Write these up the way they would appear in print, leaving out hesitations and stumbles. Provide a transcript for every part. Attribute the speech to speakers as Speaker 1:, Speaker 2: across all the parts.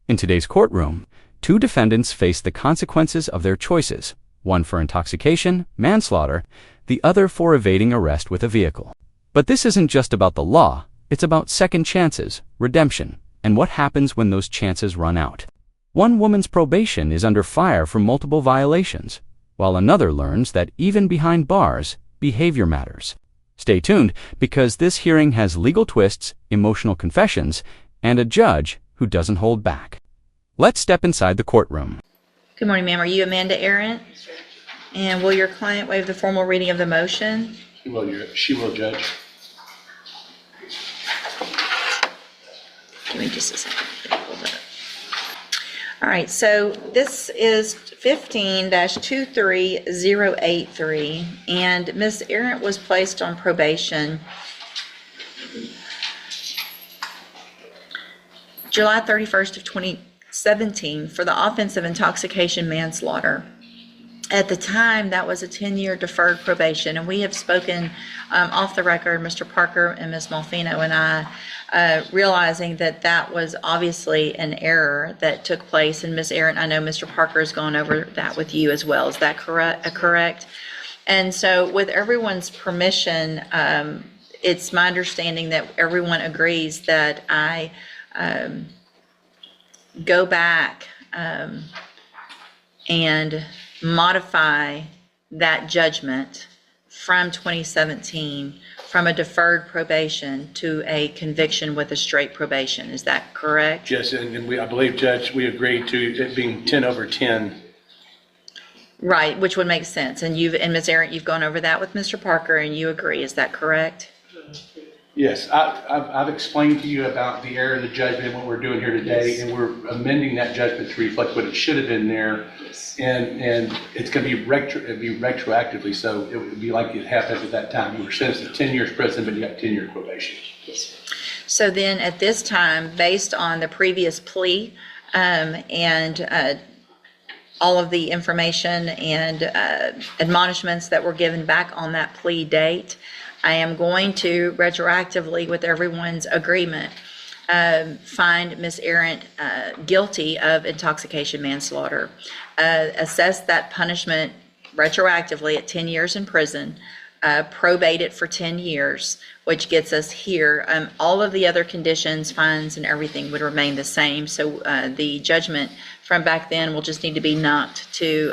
Speaker 1: In today's courtroom, two defendants face the consequences of their choices, one for intoxication, manslaughter, the other for evading arrest with a vehicle. But this isn't just about the law, it's about second chances, redemption, and what happens when those chances run out. One woman's probation is under fire for multiple violations, while another learns that even behind bars, behavior matters. Stay tuned, because this hearing has legal twists, emotional confessions, and a judge who doesn't hold back. Let's step inside the courtroom.
Speaker 2: Good morning, ma'am. Are you Amanda Arendt? And will your client waive the formal reading of the motion?
Speaker 3: She will, Judge.
Speaker 2: Give me just a second. Hold up. All right, so this is 15-23083, and Ms. Arendt was placed on probation July 31st of 2017 for the offense of intoxication manslaughter. At the time, that was a 10-year deferred probation, and we have spoken off the record, Mr. Parker and Ms. Malfino and I, realizing that that was obviously an error that took place. And Ms. Arendt, I know Mr. Parker has gone over that with you as well. Is that correct? And so with everyone's permission, it's my understanding that everyone agrees that I go back and modify that judgment from 2017 from a deferred probation to a conviction with a straight probation. Is that correct?
Speaker 3: Yes, and I believe, Judge, we agreed to it being 10/10.
Speaker 2: Right, which would make sense. And Ms. Arendt, you've gone over that with Mr. Parker, and you agree. Is that correct?
Speaker 3: Yes, I've explained to you about the error in the judgment and what we're doing here today, and we're amending that judgment to reflect what it should have been there. And it's going to be retroactively, so it would be like it happened at that time. You were sentenced to 10 years prison, but you got 10-year probation.
Speaker 2: So then at this time, based on the previous plea and all of the information and admonishments that were given back on that plea date, I am going to retroactively, with everyone's agreement, find Ms. Arendt guilty of intoxication manslaughter, assess that punishment retroactively at 10 years in prison, probate it for 10 years, which gets us here. All of the other conditions, fines, and everything would remain the same. So the judgment from back then will just need to be knocked to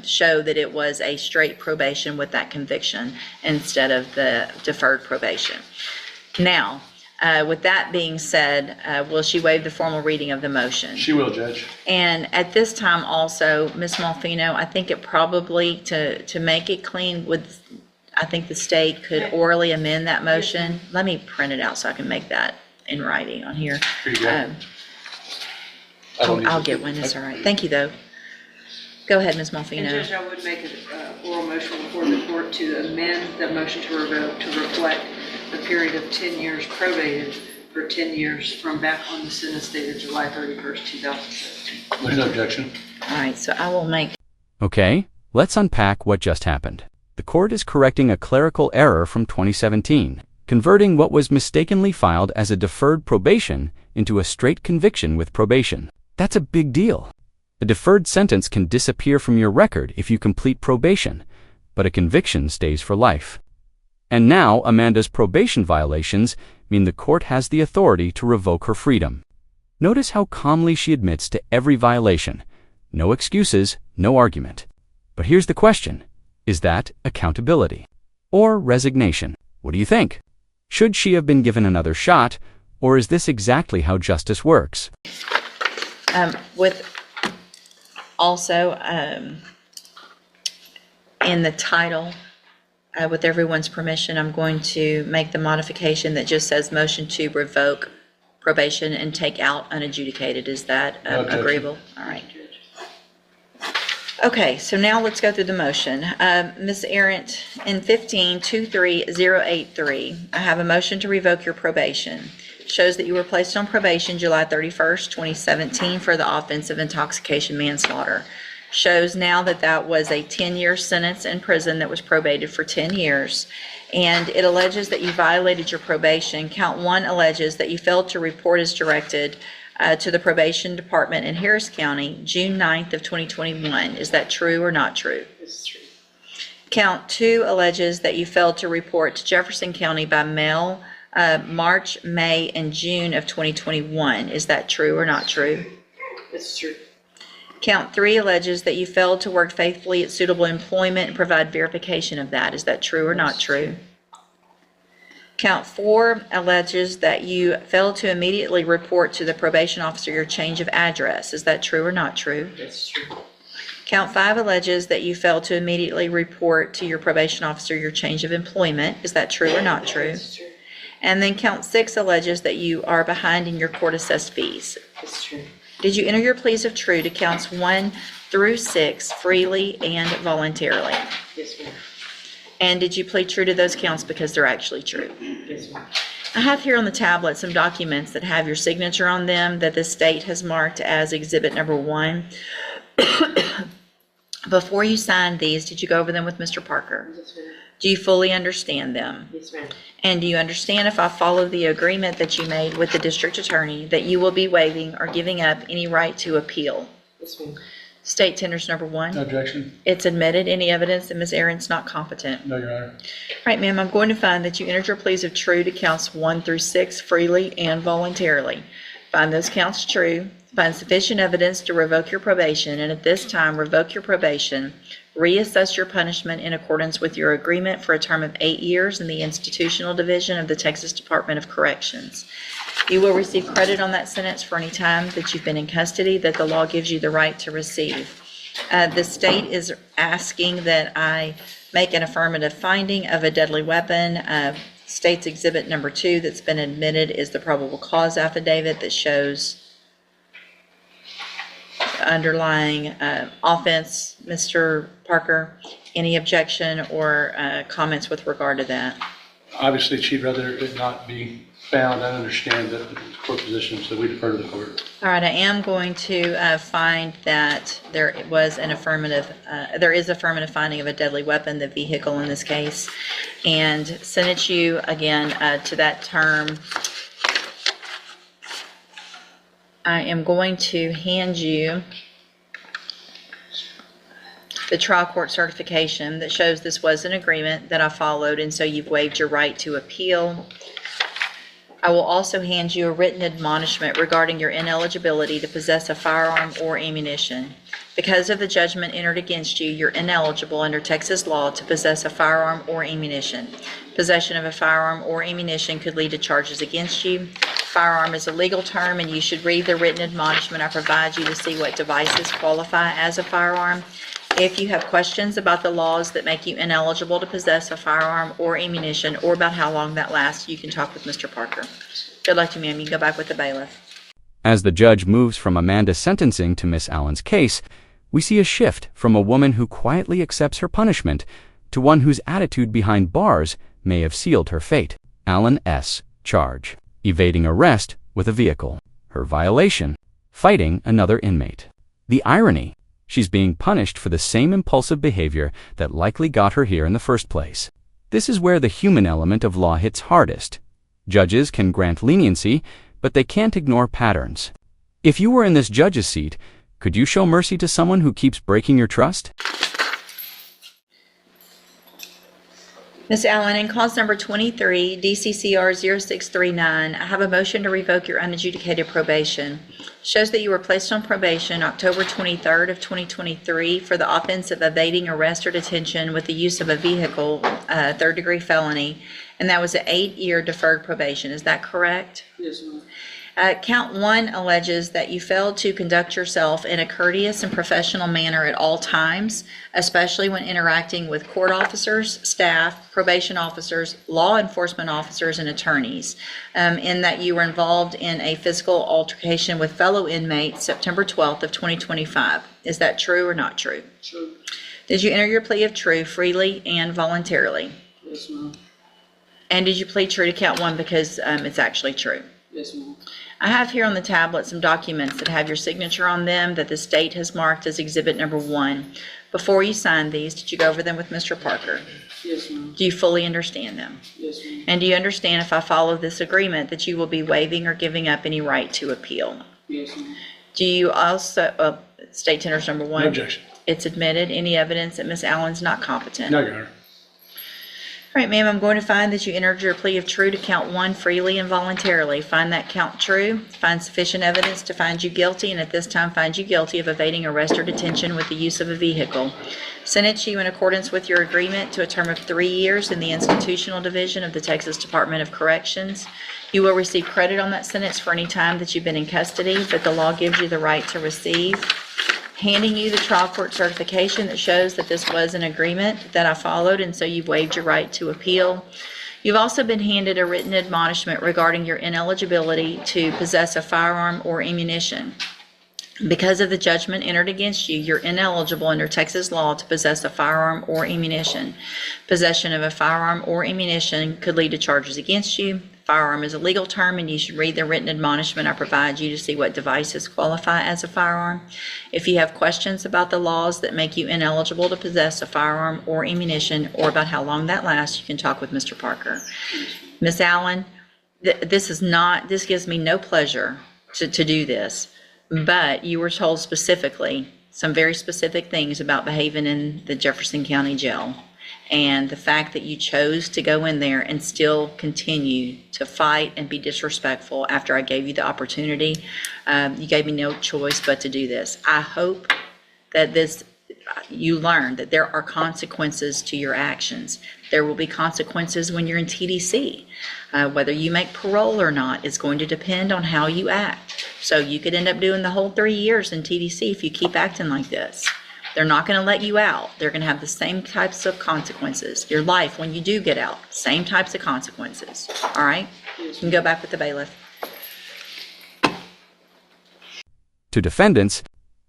Speaker 2: show that it was a straight probation with that conviction instead of the deferred probation. Now, with that being said, will she waive the formal reading of the motion?
Speaker 3: She will, Judge.
Speaker 2: And at this time also, Ms. Malfino, I think it probably, to make it clean, I think the state could orally amend that motion. Let me print it out so I can make that in writing on here.
Speaker 3: Here you go.
Speaker 2: I'll get one, it's all right. Thank you, though. Go ahead, Ms. Malfino.
Speaker 4: And Judge, I would make an oral motion before the court to amend the motion to revoke to reflect the period of 10 years probated for 10 years from back on the sentence dated July 31st, 2017.
Speaker 3: There's no objection.
Speaker 2: All right, so I will make...
Speaker 1: Okay, let's unpack what just happened. The court is correcting a clerical error from 2017, converting what was mistakenly filed as a deferred probation into a straight conviction with probation. That's a big deal. A deferred sentence can disappear from your record if you complete probation, but a conviction stays for life. And now Amanda's probation violations mean the court has the authority to revoke her freedom. Notice how calmly she admits to every violation. No excuses, no argument. But here's the question. Is that accountability? Or resignation? What do you think? Should she have been given another shot, or is this exactly how justice works?
Speaker 2: With also in the title, with everyone's permission, I'm going to make the modification that just says motion to revoke probation and take out unadjudicated. Is that agreeable? All right. Okay, so now let's go through the motion. Ms. Arendt, in 15-23083, I have a motion to revoke your probation. Shows that you were placed on probation July 31st, 2017 for the offense of intoxication manslaughter. Shows now that that was a 10-year sentence in prison that was probated for 10 years. And it alleges that you violated your probation. Count 1 alleges that you failed to report as directed to the probation department in Harris County, June 9th of 2021. Is that true or not true?
Speaker 4: This is true.
Speaker 2: Count 2 alleges that you failed to report to Jefferson County by mail March, May, and June of 2021. Is that true or not true?
Speaker 4: This is true.
Speaker 2: Count 3 alleges that you failed to work faithfully at suitable employment and provide verification of that. Is that true or not true? Count 4 alleges that you failed to immediately report to the probation officer your change of address. Is that true or not true?
Speaker 4: This is true.
Speaker 2: Count 5 alleges that you failed to immediately report to your probation officer your change of employment. Is that true or not true?
Speaker 4: This is true.
Speaker 2: And then count 6 alleges that you are behind in your court-assessed fees.
Speaker 4: This is true.
Speaker 2: Did you enter your pleas of true to counts 1 through 6 freely and voluntarily?
Speaker 4: Yes, ma'am.
Speaker 2: And did you plead true to those counts because they're actually true?
Speaker 4: Yes, ma'am.
Speaker 2: I have here on the tablet some documents that have your signature on them that the state has marked as Exhibit Number 1. Before you signed these, did you go over them with Mr. Parker?
Speaker 4: Yes, ma'am.
Speaker 2: Do you fully understand them?
Speaker 4: Yes, ma'am.
Speaker 2: And do you understand, if I follow the agreement that you made with the district attorney, that you will be waiving or giving up any right to appeal?
Speaker 4: Yes, ma'am.
Speaker 2: State tenders number 1.
Speaker 3: No objection?
Speaker 2: It's admitted. Any evidence that Ms. Aaron's not competent?
Speaker 3: No, Your Honor.
Speaker 2: Right, ma'am, I'm going to find that you entered your pleas of true to counts 1 through 6 freely and voluntarily. Find those counts true, find sufficient evidence to revoke your probation, and at this time revoke your probation, reassess your punishment in accordance with your agreement for a term of 8 years in the institutional division of the Texas Department of Corrections. You will receive credit on that sentence for any time that you've been in custody that the law gives you the right to receive. The state is asking that I make an affirmative finding of a deadly weapon. State's Exhibit Number 2 that's been admitted is the probable cause affidavit that shows the underlying offense. Mr. Parker, any objection or comments with regard to that?
Speaker 3: Obviously, she'd rather it not be found. I understand the court position, so we defer to the court.
Speaker 2: All right, I am going to find that there is affirmative finding of a deadly weapon, the vehicle in this case, and sentence you again to that term. I am going to hand you the trial court certification that shows this was an agreement that I followed, and so you've waived your right to appeal. I will also hand you a written admonishment regarding your ineligibility to possess a firearm or ammunition. Because of the judgment entered against you, you're ineligible under Texas law to possess a firearm or ammunition. Possession of a firearm or ammunition could lead to charges against you. Firearm is a legal term, and you should read the written admonishment I provide you to see what devices qualify as a firearm. If you have questions about the laws that make you ineligible to possess a firearm or ammunition, or about how long that lasts, you can talk with Mr. Parker. Good luck to you, ma'am. You can go back with the bailiff.
Speaker 1: As the judge moves from Amanda's sentencing to Miss Allen's case, we see a shift from a woman who quietly accepts her punishment to one whose attitude behind bars may have sealed her fate. Allen S. Charge: evading arrest with a vehicle. Her violation: fighting another inmate. The irony: she's being punished for the same impulsive behavior that likely got her here in the first place. This is where the human element of law hits hardest. Judges can grant leniency, but they can't ignore patterns. If you were in this judge's seat, could you show mercy to someone who keeps breaking your trust?
Speaker 2: Ms. Allen, in cause number 23, DCCR 0639, I have a motion to revoke your unadjudicated probation. Shows that you were placed on probation October 23rd of 2023 for the offense of evading arrest or detention with the use of a vehicle, third-degree felony, and that was an 8-year deferred probation. Is that correct?
Speaker 4: Yes, ma'am.
Speaker 2: Count 1 alleges that you failed to conduct yourself in a courteous and professional manner at all times, especially when interacting with court officers, staff, probation officers, law enforcement officers, and attorneys, in that you were involved in a physical altercation with fellow inmates September 12th of 2025. Is that true or not true?
Speaker 4: True.
Speaker 2: Did you enter your plea of true freely and voluntarily?
Speaker 4: Yes, ma'am.
Speaker 2: And did you plead true to count 1 because it's actually true?
Speaker 4: Yes, ma'am.
Speaker 2: I have here on the tablet some documents that have your signature on them that the state has marked as Exhibit Number 1. Before you signed these, did you go over them with Mr. Parker?
Speaker 4: Yes, ma'am.
Speaker 2: Do you fully understand them?
Speaker 4: Yes, ma'am.
Speaker 2: And do you understand, if I follow this agreement, that you will be waiving or giving up any right to appeal?
Speaker 4: Yes, ma'am.
Speaker 2: Do you also, state tenders number one?
Speaker 3: No objection.
Speaker 2: It's admitted. Any evidence that Ms. Allen's not competent?
Speaker 3: No, Your Honor.
Speaker 2: All right, ma'am, I'm going to find that you entered your plea of true to count one freely and voluntarily. Find that count true, find sufficient evidence to find you guilty, and at this time find you guilty of evading arrest or detention with the use of a vehicle. Sentence you in accordance with your agreement to a term of 3 years in the Institutional Division of the Texas Department of Corrections. You will receive credit on that sentence for any time that you've been in custody, but the law gives you the right to receive. Handing you the trial court certification that shows that this was an agreement that I followed, and so you've waived your right to appeal. You've also been handed a written admonishment regarding your ineligibility to possess a firearm or ammunition. Because of the judgment entered against you, you're ineligible under Texas law to possess a firearm or ammunition. Possession of a firearm or ammunition could lead to charges against you. Firearm is a legal term, and you should read the written admonishment I provide you to see what devices qualify as a firearm. If you have questions about the laws that make you ineligible to possess a firearm or ammunition, or about how long that lasts, you can talk with Mr. Parker. Ms. Allen, this gives me no pleasure to do this, but you were told specifically some very specific things about behaving in the Jefferson County Jail. And the fact that you chose to go in there and still continue to fight and be disrespectful after I gave you the opportunity, you gave me no choice but to do this. I hope that you learn that there are consequences to your actions. There will be consequences when you're in TDC. Whether you make parole or not is going to depend on how you act. So you could end up doing the whole 3 years in TDC if you keep acting like this. They're not going to let you out. They're going to have the same types of consequences. Your life, when you do get out, same types of consequences. All right? You can go back with the bailiff.
Speaker 1: To defendants,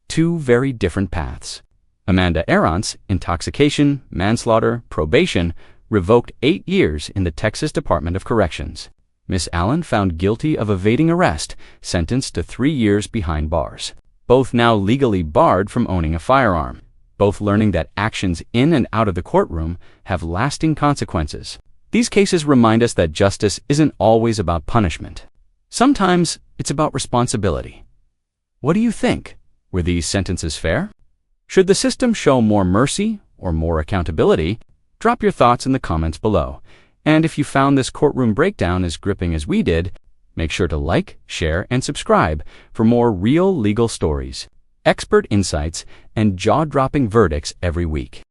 Speaker 1: two very different paths. Amanda Arantz, intoxication, manslaughter, probation, revoked 8 years in the Texas Department of Corrections. Miss Allen found guilty of evading arrest, sentenced to 3 years behind bars. Both now legally barred from owning a firearm. Both learning that actions in and out of the courtroom have lasting consequences. These cases remind us that justice isn't always about punishment. Sometimes it's about responsibility. What do you think? Were these sentences fair? Should the system show more mercy or more accountability? Drop your thoughts in the comments below. And if you found this courtroom breakdown as gripping as we did, make sure to like, share, and subscribe for more real legal stories, expert insights, and jaw-dropping verdicts every week.